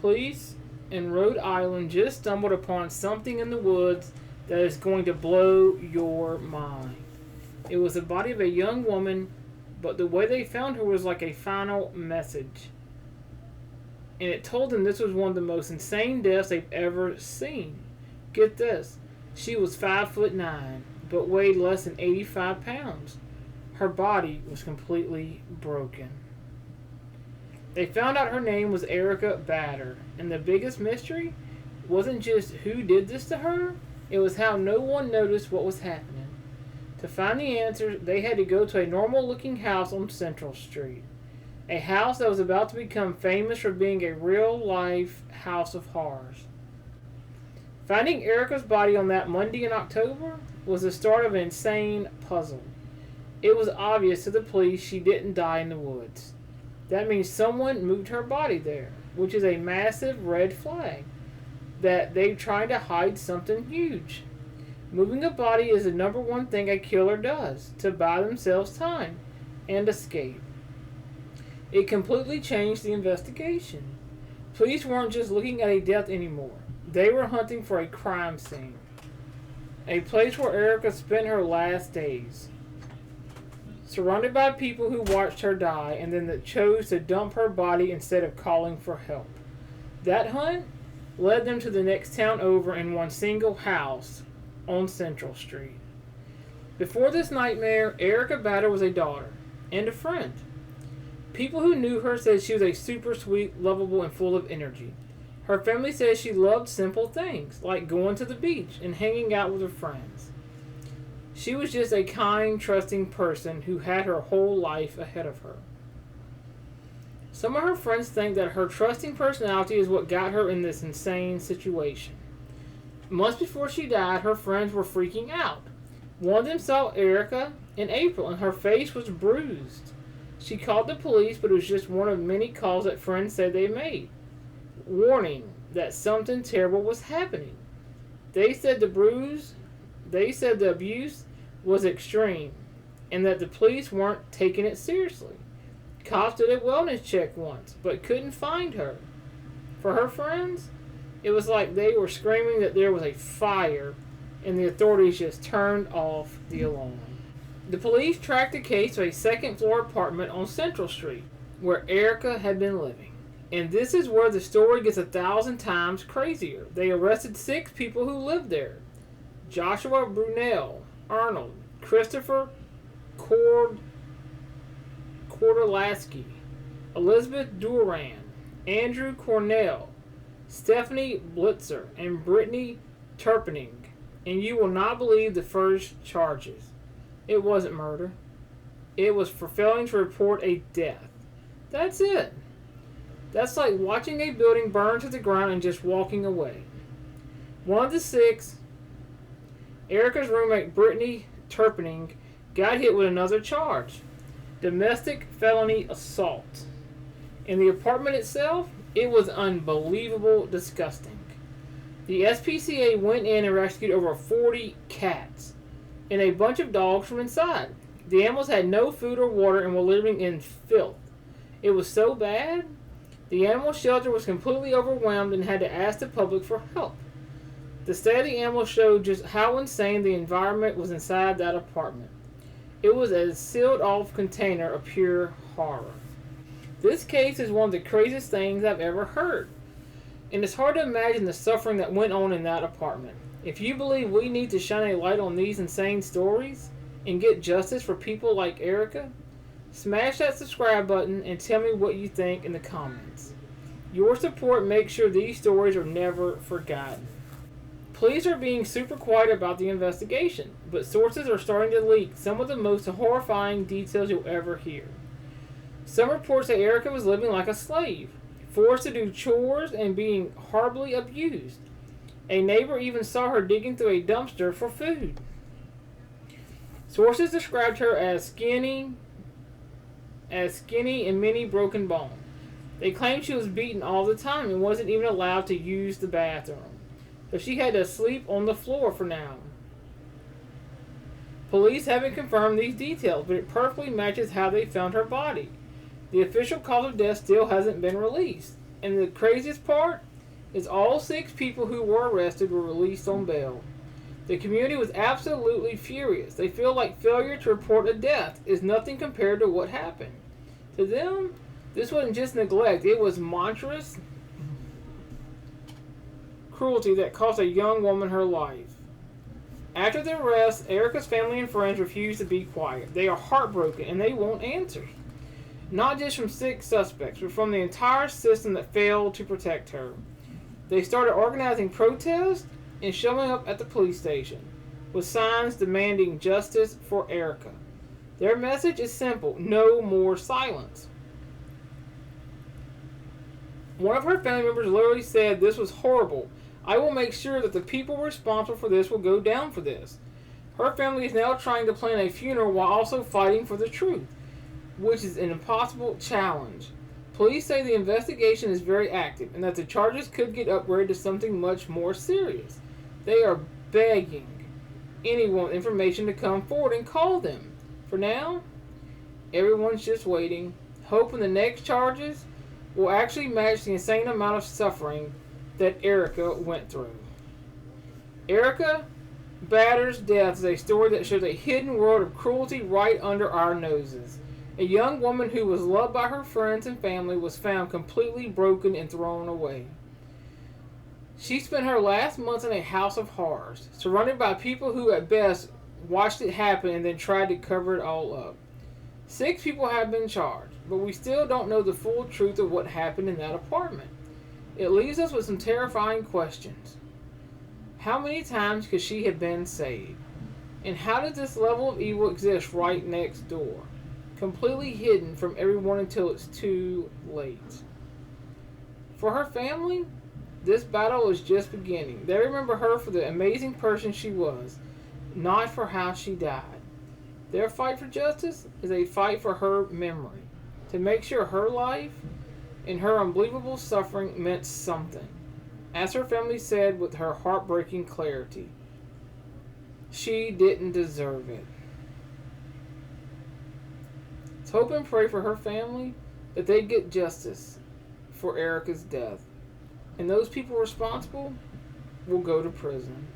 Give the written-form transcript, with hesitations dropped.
police in Rhode Island just stumbled upon something in the woods that is going to blow your mind. It was the body of a young woman, but the way they found her was like a final message. And it told them this was one of the most insane deaths they've ever seen. Get this. She was 5'9", but weighed less than 85 pounds. Her body was completely broken. They found out her name was Erica Bader, and the biggest mystery wasn't just who did this to her, it was how no one noticed what was happening. To find the answer, they had to go to a normal-looking house on Central Street, a house that was about to become famous for being a real-life house of horrors. Finding Erica's body on that Monday in October was the start of an insane puzzle. It was obvious to the police she didn't die in the woods. That means someone moved her body there, which is a massive red flag that they're trying to hide something huge. Moving a body is the number one thing a killer does to buy themselves time and escape. It completely changed the investigation. Police weren't just looking at a death anymore. They were hunting for a crime scene, a place where Erica spent her last days, surrounded by people who watched her die and then that chose to dump her body instead of calling for help. That hunt led them to the next town over in one single house on Central Street. Before this nightmare, Erica Bader was a daughter and a friend. People who knew her said she was a super sweet, lovable, and full of energy. Her family says she loved simple things, like going to the beach and hanging out with her friends. She was just a kind, trusting person who had her whole life ahead of her. Some of her friends think that her trusting personality is what got her in this insane situation. Months before she died, her friends were freaking out. One of them saw Erica in April, and her face was bruised. She called the police, but it was just one of many calls that friends said they made, warning that something terrible was happening. They said the abuse was extreme, and that the police weren't taking it seriously. Cops did a wellness check once, but couldn't find her. For her friends, it was like they were screaming that there was a fire, and the authorities just turned off the alarm. The police tracked the case to a second-floor apartment on Central Street, where Erica had been living. And this is where the story gets 1,000 times crazier. They arrested 6 people who lived there. Joshua Brunel Arnold, Christopher Kordalaski, Elizabeth Duran, Andrew Cornell, Stephanie Blitzer, and Brittany Turpning. And you will not believe the first charges. It wasn't murder. It was for failing to report a death. That's it. That's like watching a building burn to the ground and just walking away. One of the 6, Erica's roommate Brittany Turpning, got hit with another charge: domestic felony assault. In the apartment itself, it was unbelievable disgusting. The SPCA went in and rescued over 40 cats and a bunch of dogs from inside. The animals had no food or water and were living in filth. It was so bad, the animal shelter was completely overwhelmed and had to ask the public for help. The state of the animals showed just how insane the environment was inside that apartment. It was a sealed-off container of pure horror. This case is one of the craziest things I've ever heard, and it's hard to imagine the suffering that went on in that apartment. If you believe we need to shine a light on these insane stories and get justice for people like Erica, smash that subscribe button and tell me what you think in the comments. Your support makes sure these stories are never forgotten. Police are being super quiet about the investigation, but sources are starting to leak some of the most horrifying details you'll ever hear. Some reports that Erica was living like a slave, forced to do chores and being horribly abused. A neighbor even saw her digging through a dumpster for food. Sources described her as skinny and many broken bones. They claimed she was beaten all the time and wasn't even allowed to use the bathroom, so she had to sleep on the floor for now. Police haven't confirmed these details, but it perfectly matches how they found her body. The official cause of death still hasn't been released. And the craziest part is all 6 people who were arrested were released on bail. The community was absolutely furious. They feel like failure to report a death is nothing compared to what happened. To them, this wasn't just neglect, it was monstrous cruelty that cost a young woman her life. After the arrest, Erica's family and friends refuse to be quiet. They are heartbroken and they want answers. Not just from 6 suspects, but from the entire system that failed to protect her. They started organizing protests and showing up at the police station with signs demanding justice for Erica. Their message is simple: no more silence. One of her family members literally said, "This was horrible. I will make sure that the people responsible for this will go down for this." Her family is now trying to plan a funeral while also fighting for the truth, which is an impossible challenge. Police say the investigation is very active and that the charges could get upgraded to something much more serious. They are begging anyone with information to come forward and call them. For now, everyone's just waiting, hoping the next charges will actually match the insane amount of suffering that Erica went through. Erica Batter's death is a story that shows a hidden world of cruelty right under our noses. A young woman who was loved by her friends and family was found completely broken and thrown away. She spent her last months in a house of horrors, surrounded by people who at best watched it happen and then tried to cover it all up. 6 people have been charged, but we still don't know the full truth of what happened in that apartment. It leaves us with some terrifying questions. How many times could she have been saved? And how did this level of evil exist right next door, completely hidden from everyone until it's too late? For her family, this battle is just beginning. They remember her for the amazing person she was, not for how she died. Their fight for justice is a fight for her memory, to make sure her life and her unbelievable suffering meant something. As her family said with her heartbreaking clarity, she didn't deserve it. Let's hope and pray for her family that they get justice for Erica's death. And those people responsible will go to prison.